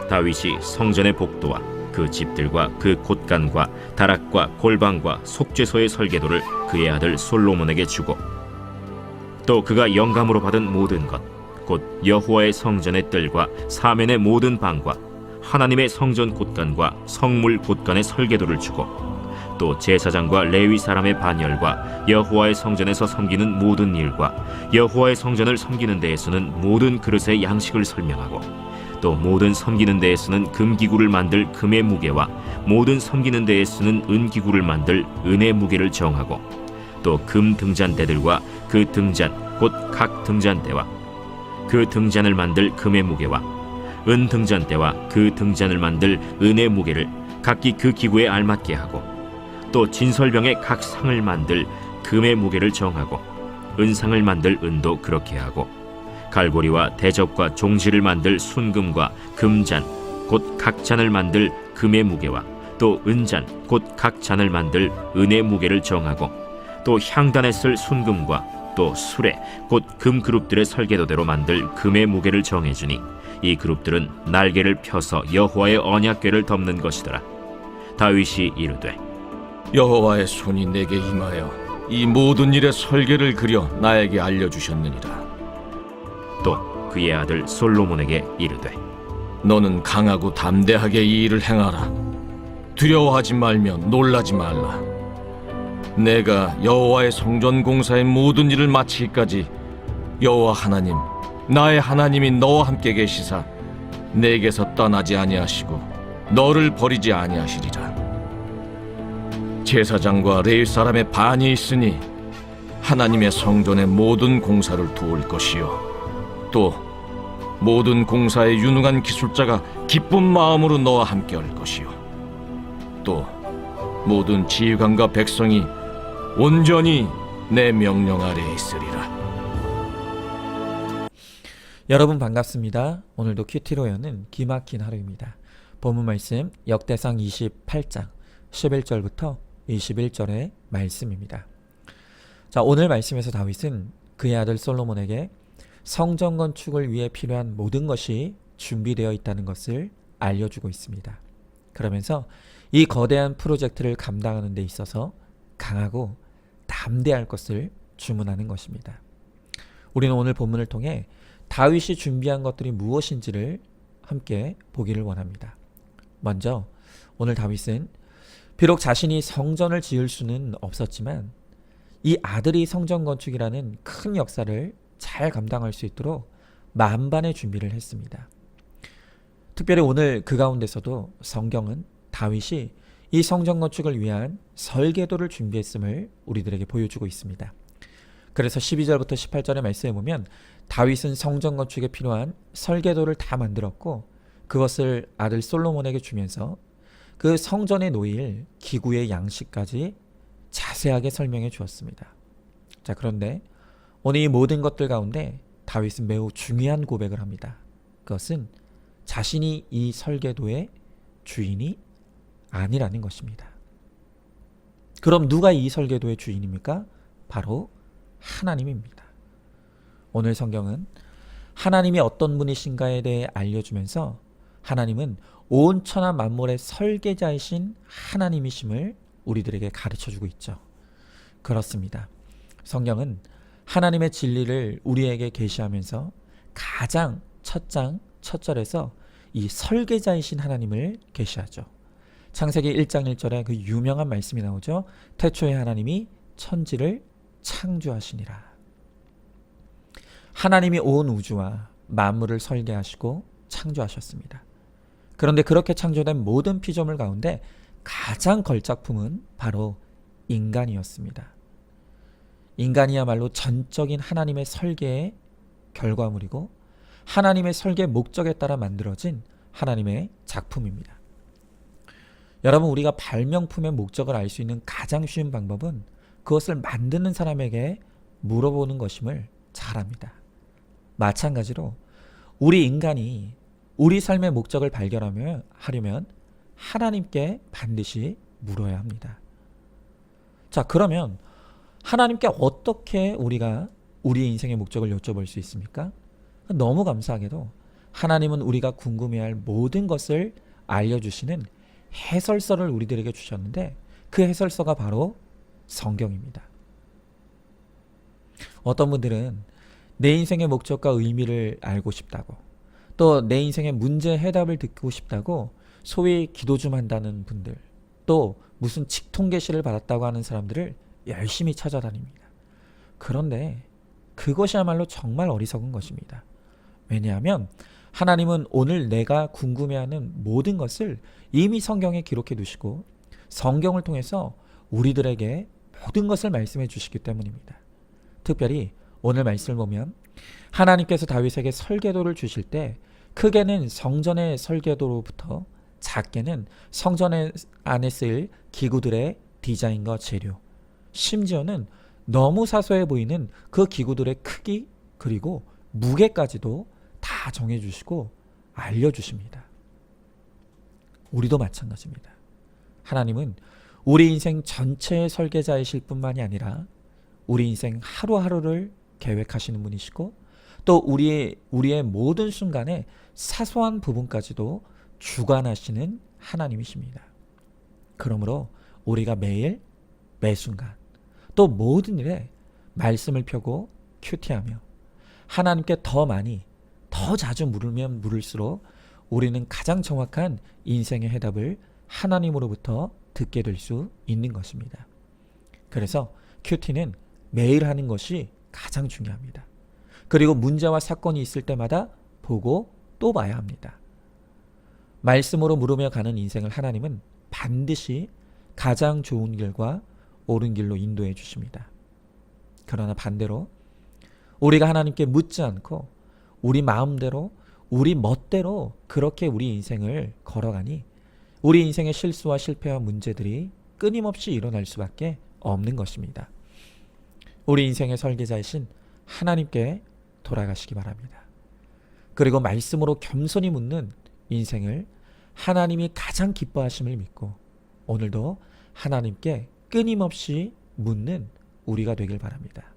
다윗이 성전의 복도와 그 집들과 그 곳간과 다락과 골방과 속죄소의 설계도를 그의 아들 솔로몬에게 주고, 또 그가 영감으로 받은 모든 것, 곧 여호와의 성전의 뜰과 사면의 모든 방과 하나님의 성전 곳간과 성물 곳간의 설계도를 주고, 또 제사장과 레위 사람의 반열과 여호와의 성전에서 섬기는 모든 일과 여호와의 성전을 섬기는 데에 쓰는 모든 그릇의 양식을 설명하고, 또 모든 섬기는 데에 쓰는 금기구를 만들 금의 무게와 모든 섬기는 데에 쓰는 은기구를 만들 은의 무게를 정하고, 또 금 등잔대들과 그 등잔 곧 각 등잔대와 그 등잔을 만들 금의 무게와 은 등잔대와 그 등잔을 만들 은의 무게를 각기 그 기구에 알맞게 하고, 또 진설병의 각 상을 만들 금의 무게를 정하고, 은상을 만들 은도 그렇게 하고, 갈고리와 대접과 종지를 만들 순금과 금잔 곧 각 잔을 만들 금의 무게와 또 은잔 곧 각 잔을 만들 은의 무게를 정하고, 또 향단에 쓸 순금과 또 수레 곧 금 그룹들의 설계도대로 만들 금의 무게를 정해주니, 이 그룹들은 날개를 펴서 여호와의 언약궤를 덮는 것이더라. 다윗이 이르되, 여호와의 손이 내게 임하여 이 모든 일의 설계를 그려 나에게 알려주셨느니라. 또 그의 아들 솔로몬에게 이르되, 너는 강하고 담대하게 이 일을 행하라. 두려워하지 말며 놀라지 말라. 내가 여호와의 성전 공사의 모든 일을 마치기까지 여호와 하나님, 나의 하나님이 너와 함께 계시사 내게서 떠나지 아니하시고 너를 버리지 아니하시리라. 제사장과 레위 사람의 반이 있으니 하나님의 성전의 모든 공사를 도울 것이요, 또 모든 공사에 유능한 기술자가 기쁜 마음으로 너와 함께 할 것이요, 또 모든 지휘관과 백성이 온전히 내 명령 아래에 있으리라. 여러분 반갑습니다. 오늘도 큐티로 여는 기막힌 하루입니다. 본문 말씀 역대상 28장 11절부터 21절의 말씀입니다. 자, 오늘 말씀에서 다윗은 그의 아들 솔로몬에게 성전 건축을 위해 필요한 모든 것이 준비되어 있다는 것을 알려주고 있습니다. 그러면서 이 거대한 프로젝트를 감당하는 데 있어서 강하고 담대할 것을 주문하는 것입니다. 우리는 오늘 본문을 통해 다윗이 준비한 것들이 무엇인지를 함께 보기를 원합니다. 먼저 오늘 다윗은 비록 자신이 성전을 지을 수는 없었지만 이 아들이 성전 건축이라는 큰 역사를 잘 감당할 수 있도록 만반의 준비를 했습니다. 특별히 오늘 그 가운데서도 성경은 다윗이 이 성전 건축을 위한 설계도를 준비했음을 우리들에게 보여주고 있습니다. 그래서 12절부터 18절의 말씀에 보면 다윗은 성전 건축에 필요한 설계도를 다 만들었고, 그것을 아들 솔로몬에게 주면서 그 성전에 놓일 기구의 양식까지 자세하게 설명해 주었습니다. 자, 그런데 오늘 이 모든 것들 가운데 다윗은 매우 중요한 고백을 합니다. 그것은 자신이 이 설계도의 주인이 아니라는 것입니다. 그럼 누가 이 설계도의 주인입니까? 바로 하나님입니다. 오늘 성경은 하나님이 어떤 분이신가에 대해 알려주면서 하나님은 온 천하 만물의 설계자이신 하나님이심을 우리들에게 가르쳐주고 있죠. 그렇습니다. 성경은 하나님의 진리를 우리에게 계시하면서 가장 첫 장 첫 절에서 이 설계자이신 하나님을 계시하죠. 창세기 1장 1절에 그 유명한 말씀이 나오죠. 태초에 하나님이 천지를 창조하시니라. 하나님이 온 우주와 만물을 설계하시고 창조하셨습니다. 그런데 그렇게 창조된 모든 피조물 가운데 가장 걸작품은 바로 인간이었습니다. 인간이야말로 전적인 하나님의 설계의 결과물이고 하나님의 설계 목적에 따라 만들어진 하나님의 작품입니다. 여러분, 우리가 발명품의 목적을 알 수 있는 가장 쉬운 방법은 그것을 만드는 사람에게 물어보는 것임을 잘 압니다. 마찬가지로 우리 인간이 우리 삶의 목적을 발견하려면 하나님께 반드시 물어야 합니다. 자, 그러면 하나님께 어떻게 우리가 우리의 인생의 목적을 여쭤볼 수 있습니까? 너무 감사하게도 하나님은 우리가 궁금해할 모든 것을 알려주시는 해설서를 우리들에게 주셨는데 그 해설서가 바로 성경입니다. 어떤 분들은 내 인생의 목적과 의미를 알고 싶다고, 또 내 인생의 문제 해답을 듣고 싶다고 소위 기도 좀 한다는 분들, 또 무슨 직통 계시를 받았다고 하는 사람들을 열심히 찾아다닙니다. 그런데 그것이야말로 정말 어리석은 것입니다. 왜냐하면 하나님은 오늘 내가 궁금해하는 모든 것을 이미 성경에 기록해 두시고 성경을 통해서 우리들에게 모든 것을 말씀해 주시기 때문입니다. 특별히 오늘 말씀을 보면 하나님께서 다윗에게 설계도를 주실 때 크게는 성전의 설계도로부터 작게는 성전 안에 쓰일 기구들의 디자인과 재료, 심지어는 너무 사소해 보이는 그 기구들의 크기 그리고 무게까지도 다 정해주시고 알려주십니다. 우리도 마찬가지입니다. 하나님은 우리 인생 전체의 설계자이실 뿐만이 아니라 우리 인생 하루하루를 계획하시는 분이시고 또 우리의 모든 순간에 사소한 부분까지도 주관하시는 하나님이십니다. 그러므로 우리가 매일 매순간 또 모든 일에 말씀을 펴고 큐티하며 하나님께 더 많이 더 자주 물으면 물을수록 우리는 가장 정확한 인생의 해답을 하나님으로부터 듣게 될 수 있는 것입니다. 그래서 큐티는 매일 하는 것이 가장 중요합니다. 그리고 문제와 사건이 있을 때마다 보고 또 봐야 합니다. 말씀으로 물으며 가는 인생을 하나님은 반드시 가장 좋은 길과 옳은 길로 인도해 주십니다. 그러나 반대로 우리가 하나님께 묻지 않고 우리 마음대로 우리 멋대로 그렇게 우리 인생을 걸어가니 우리 인생의 실수와 실패와 문제들이 끊임없이 일어날 수밖에 없는 것입니다. 우리 인생의 설계자이신 하나님께 돌아가시기 바랍니다. 그리고 말씀으로 겸손히 묻는 인생을 하나님이 가장 기뻐하심을 믿고 오늘도 하나님께 끊임없이 묻는 우리가 되길 바랍니다.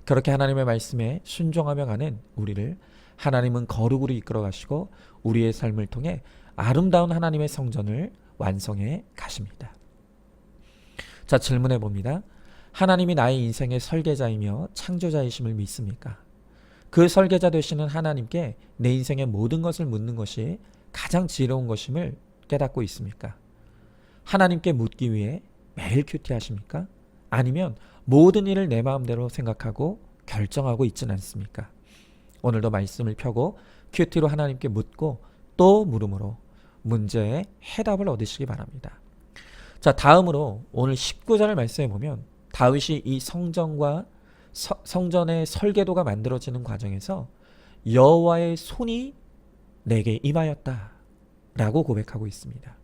그렇게 하나님의 말씀에 순종하며 가는 우리를 하나님은 거룩으로 이끌어 가시고 우리의 삶을 통해 아름다운 하나님의 성전을 완성해 가십니다. 자, 질문해 봅니다. 하나님이 나의 인생의 설계자이며 창조자이심을 믿습니까? 그 설계자 되시는 하나님께 내 인생의 모든 것을 묻는 것이 가장 지혜로운 것임을 깨닫고 있습니까? 하나님께 묻기 위해 매일 큐티하십니까? 아니면 모든 일을 내 마음대로 생각하고 결정하고 있지는 않습니까? 오늘도 말씀을 펴고 큐티로 하나님께 묻고 또 물음으로 문제의 해답을 얻으시기 바랍니다. 자, 다음으로 오늘 19절을 말씀해 보면 다윗이 이 성전과 성전의 설계도가 만들어지는 과정에서 여호와의 손이 내게 임하였다 라고 고백하고 있습니다.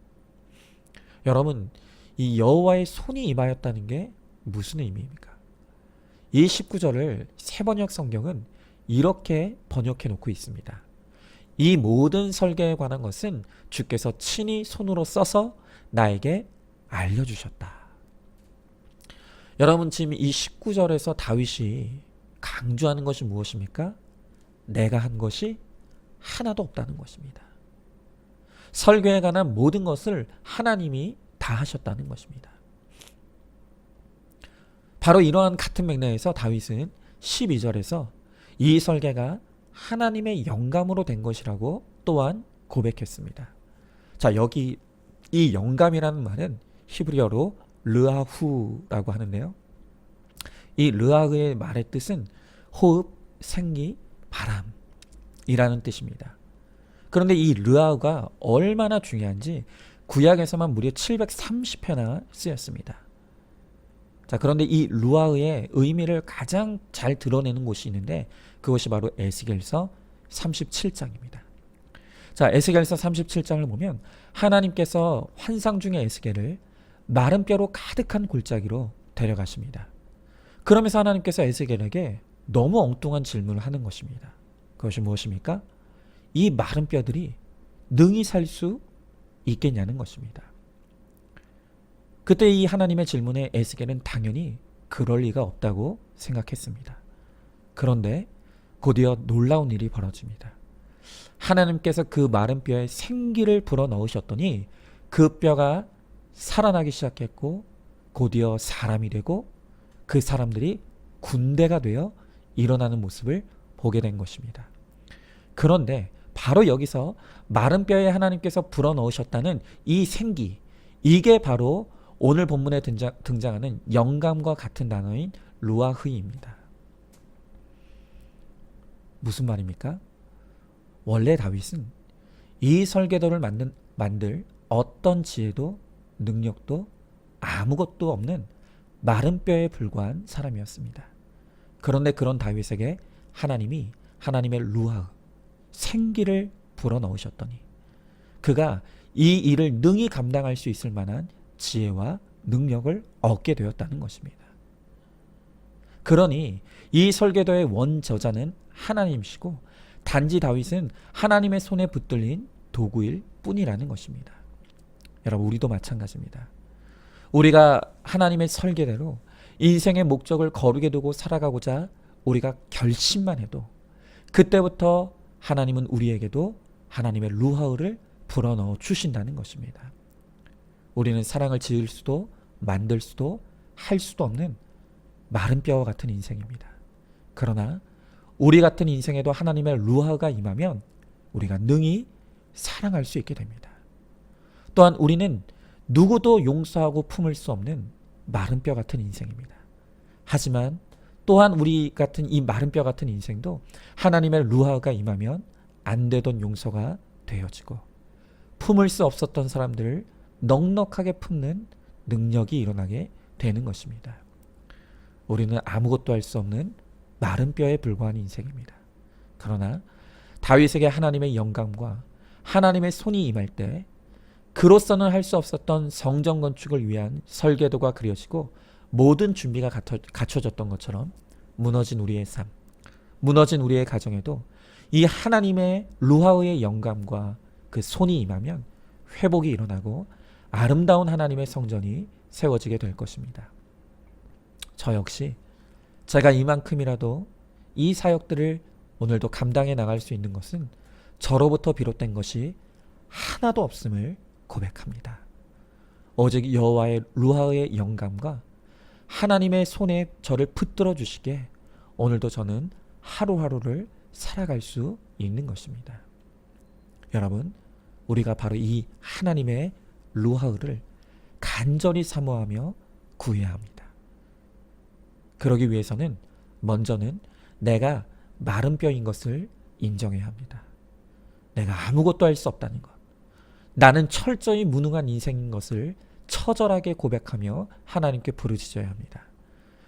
여러분, 이 여호와의 손이 임하였다는 게 무슨 의미입니까? 이 19절을 새번역 성경은 이렇게 번역해 놓고 있습니다. 이 모든 설계에 관한 것은 주께서 친히 손으로 써서 나에게 알려주셨다. 여러분, 지금 이 19절에서 다윗이 강조하는 것이 무엇입니까? 내가 한 것이 하나도 없다는 것입니다. 설계에 관한 모든 것을 하나님이 다 하셨다는 것입니다. 바로 이러한 같은 맥락에서 다윗은 12절에서 이 설계가 하나님의 영감으로 된 것이라고 또한 고백했습니다. 자, 여기 이 영감이라는 말은 히브리어로 르아후라고 하는데요. 이 르아흐의 말의 뜻은 호흡, 생기, 바람이라는 뜻입니다. 그런데 이 르아흐가 얼마나 중요한지 구약에서만 무려 730회나 쓰였습니다. 자, 그런데 이 르아흐의 의미를 가장 잘 드러내는 곳이 있는데 그것이 바로 에스겔서 37장입니다. 자, 에스겔서 37장을 보면 하나님께서 환상 중에 에스겔을 마른 뼈로 가득한 골짜기로 데려가십니다. 그러면서 하나님께서 에스겔에게 너무 엉뚱한 질문을 하는 것입니다. 그것이 무엇입니까? 이 마른 뼈들이 능히 살 수 있겠냐는 것입니다. 그때 이 하나님의 질문에 에스겔은 당연히 그럴 리가 없다고 생각했습니다. 그런데 곧이어 놀라운 일이 벌어집니다. 하나님께서 그 마른 뼈에 생기를 불어넣으셨더니 그 뼈가 살아나기 시작했고 곧이어 사람이 되고 그 사람들이 군대가 되어 일어나는 모습을 보게 된 것입니다. 그런데 바로 여기서 마른 뼈에 하나님께서 불어넣으셨다는 이 생기, 이게 바로 오늘 본문에 등장하는 영감과 같은 단어인 루아흐입니다. 무슨 말입니까? 원래 다윗은 이 설계도를 만들 어떤 지혜도 능력도 아무것도 없는 마른 뼈에 불과한 사람이었습니다. 그런데 그런 다윗에게 하나님이 하나님의 루아흐, 생기를 불어넣으셨더니 그가 이 일을 능히 감당할 수 있을 만한 지혜와 능력을 얻게 되었다는 것입니다. 그러니 이 설계도의 원저자는 하나님이시고 단지 다윗은 하나님의 손에 붙들린 도구일 뿐이라는 것입니다. 여러분, 우리도 마찬가지입니다. 우리가 하나님의 설계대로 인생의 목적을 거룩에 두고 살아가고자 우리가 결심만 해도 그때부터 하나님은 우리에게도 하나님의 루하우를 불어넣어 주신다는 것입니다. 우리는 사랑을 지을 수도 만들 수도 할 수도 없는 마른 뼈와 같은 인생입니다. 그러나 우리 같은 인생에도 하나님의 루하가 임하면 우리가 능히 사랑할 수 있게 됩니다. 또한 우리는 누구도 용서하고 품을 수 없는 마른 뼈 같은 인생입니다. 하지만 또한 우리 같은 이 마른 뼈 같은 인생도 하나님의 루하가 임하면 안 되던 용서가 되어지고 품을 수 없었던 사람들을 넉넉하게 품는 능력이 일어나게 되는 것입니다. 우리는 아무것도 할 수 없는 마른 뼈에 불과한 인생입니다. 그러나 다윗에게 하나님의 영감과 하나님의 손이 임할 때 그로서는 할 수 없었던 성전 건축을 위한 설계도가 그려지고 모든 준비가 갖춰졌던 것처럼 무너진 우리의 삶, 무너진 우리의 가정에도 이 하나님의 루하의 영감과 그 손이 임하면 회복이 일어나고 아름다운 하나님의 성전이 세워지게 될 것입니다. 저 역시 제가 이만큼이라도 이 사역들을 오늘도 감당해 나갈 수 있는 것은 저로부터 비롯된 것이 하나도 없음을 고백합니다. 오직 여호와의 루하의 영감과 하나님의 손에 저를 붙들어 주시게 오늘도 저는 하루하루를 살아갈 수 있는 것입니다. 여러분, 우리가 바로 이 하나님의 루하를 간절히 사모하며 구해야 합니다. 그러기 위해서는 먼저는 내가 마른 뼈인 것을 인정해야 합니다. 내가 아무것도 할 수 없다는 것, 나는 철저히 무능한 인생인 것을 처절하게 고백하며 하나님께 부르짖어야 합니다.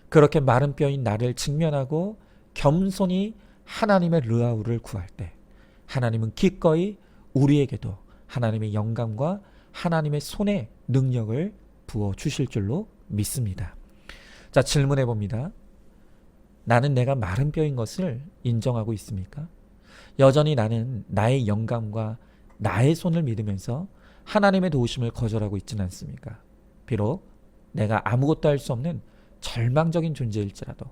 그렇게 마른 뼈인 나를 직면하고 겸손히 하나님의 르하우를 구할 때 하나님은 기꺼이 우리에게도 하나님의 영감과 하나님의 손의 능력을 부어 주실 줄로 믿습니다. 자, 질문해 봅니다. 나는 내가 마른 뼈인 것을 인정하고 있습니까? 여전히 나는 나의 영감과 나의 손을 믿으면서 하나님의 도우심을 거절하고 있지는 않습니까? 비록 내가 아무것도 할 수 없는 절망적인 존재일지라도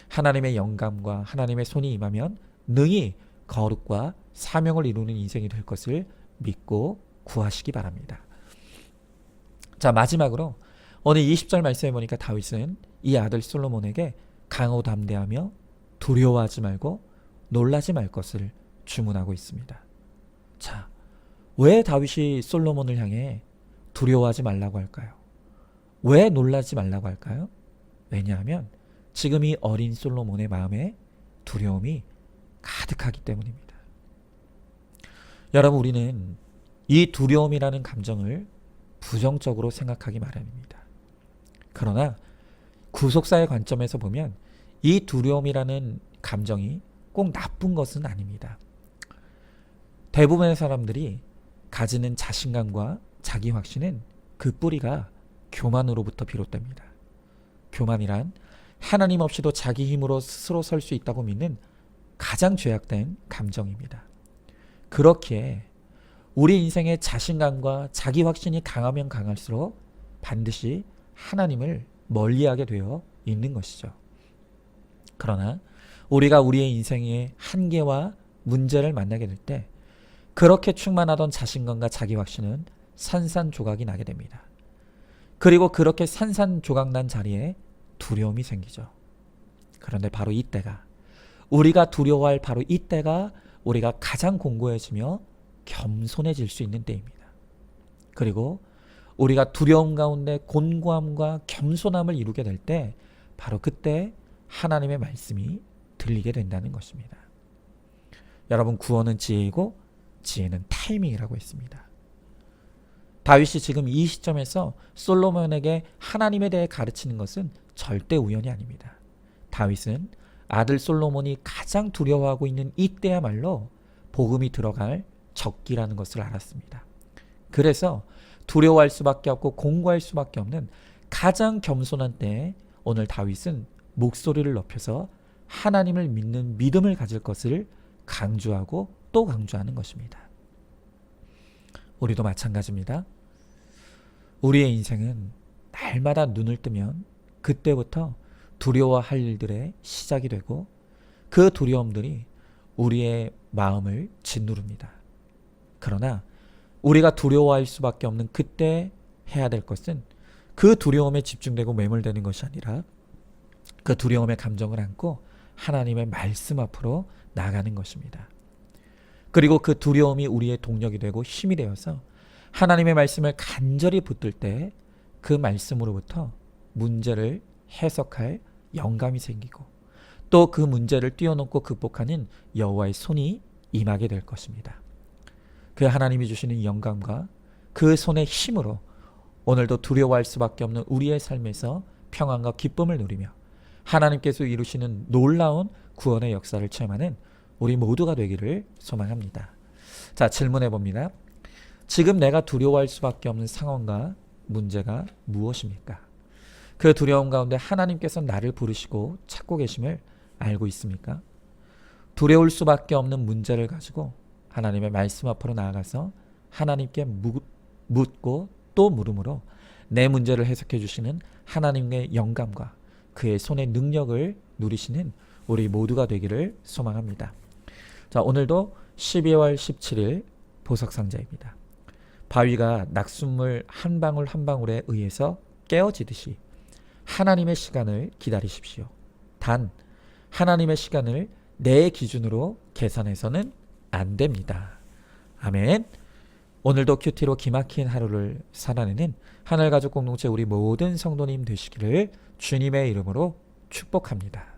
하나님의 영감과 하나님의 손이 임하면 능히 거룩과 사명을 이루는 인생이 될 것을 믿고 구하시기 바랍니다. 자, 마지막으로 오늘 20절 말씀해 보니까 다윗은 이 아들 솔로몬에게 강하고 담대하며 두려워하지 말고 놀라지 말 것을 주문하고 있습니다. 자, 왜 다윗이 솔로몬을 향해 두려워하지 말라고 할까요? 왜 놀라지 말라고 할까요? 왜냐하면 지금 이 어린 솔로몬의 마음에 두려움이 가득하기 때문입니다. 여러분, 우리는 이 두려움이라는 감정을 부정적으로 생각하기 마련입니다. 그러나 구속사의 관점에서 보면 이 두려움이라는 감정이 꼭 나쁜 것은 아닙니다. 대부분의 사람들이 가지는 자신감과 자기 확신은 그 뿌리가 교만으로부터 비롯됩니다. 교만이란 하나님 없이도 자기 힘으로 스스로 설 수 있다고 믿는 가장 죄악된 감정입니다. 그렇기에 우리 인생의 자신감과 자기 확신이 강하면 강할수록 반드시 하나님을 멀리하게 되어 있는 것이죠. 그러나 우리가 우리의 인생의 한계와 문제를 만나게 될 때 그렇게 충만하던 자신감과 자기 확신은 산산조각이 나게 됩니다. 그리고 그렇게 산산조각 난 자리에 두려움이 생기죠. 그런데 바로 이때가, 우리가 두려워할 바로 이때가 우리가 가장 공고해지며 겸손해질 수 있는 때입니다. 그리고 우리가 두려움 가운데 곤고함과 겸손함을 이루게 될 때 바로 그때 하나님의 말씀이 들리게 된다는 것입니다. 여러분, 구원은 지혜이고 지혜는 타이밍이라고 했습니다. 다윗이 지금 이 시점에서 솔로몬에게 하나님에 대해 가르치는 것은 절대 우연이 아닙니다. 다윗은 아들 솔로몬이 가장 두려워하고 있는 이때야말로 복음이 들어갈 적기라는 것을 알았습니다. 그래서 두려워할 수밖에 없고 공고할 수밖에 없는 가장 겸손한 때에 오늘 다윗은 목소리를 높여서 하나님을 믿는 믿음을 가질 것을 강조하고 또 강조하는 것입니다. 우리도 마찬가지입니다. 우리의 인생은 날마다 눈을 뜨면 그때부터 두려워할 일들의 시작이 되고 그 두려움들이 우리의 마음을 짓누릅니다. 그러나 우리가 두려워할 수밖에 없는 그때 해야 될 것은 그 두려움에 집중되고 매몰되는 것이 아니라 그 두려움의 감정을 안고 하나님의 말씀 앞으로 나아가는 것입니다. 그리고 그 두려움이 우리의 동력이 되고 힘이 되어서 하나님의 말씀을 간절히 붙들 때 그 말씀으로부터 문제를 해석할 영감이 생기고 또 그 문제를 뛰어넘고 극복하는 여호와의 손이 임하게 될 것입니다. 그 하나님이 주시는 영감과 그 손의 힘으로 오늘도 두려워할 수밖에 없는 우리의 삶에서 평안과 기쁨을 누리며 하나님께서 이루시는 놀라운 구원의 역사를 체험하는 우리 모두가 되기를 소망합니다. 자, 질문해 봅니다. 지금 내가 두려워할 수밖에 없는 상황과 문제가 무엇입니까? 그 두려움 가운데 하나님께서 나를 부르시고 찾고 계심을 알고 있습니까? 두려울 수밖에 없는 문제를 가지고 하나님의 말씀 앞으로 나아가서 하나님께 묻고 또 물음으로 내 문제를 해석해 주시는 하나님의 영감과 그의 손의 능력을 누리시는 우리 모두가 되기를 소망합니다. 자, 오늘도 12월 17일 보석상자입니다. 바위가 낙숫물 한 방울 한 방울에 의해서 깨어지듯이 하나님의 시간을 기다리십시오. 단 하나님의 시간을 내 기준으로 계산해서는 안 됩니다. 아멘. 오늘도 큐티로 기막힌 하루를 살아내는 하늘가족 공동체 우리 모든 성도님 되시기를 주님의 이름으로 축복합니다.